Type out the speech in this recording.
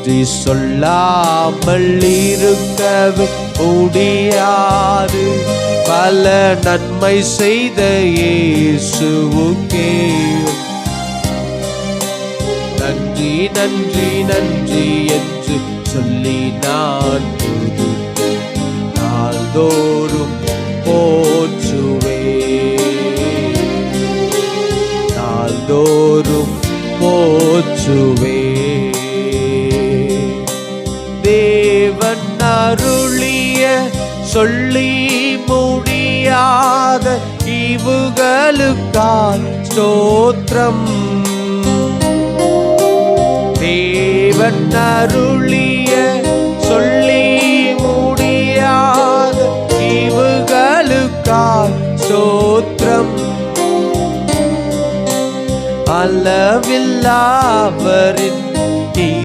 நன்றி சொல்லாமல் இருக்கவே முடியாது. பல நன்மை செய்த இயேசுவுக்கே நன்றி நன்றி நன்றி என்று சொல்லி நான் நாள்தோறும் போற்றுவே, நாள்தோறும் போற்றுவே. தேவன் அருளிய சொல்லி முடியாத ஈவுகளுக்காய் ஸ்தோத்திரம். தேவன் அருளிய சொல்லி முடியாத ஈவுகளுக்காய் ஸ்தோத்திரம். அளவில்லாவரின்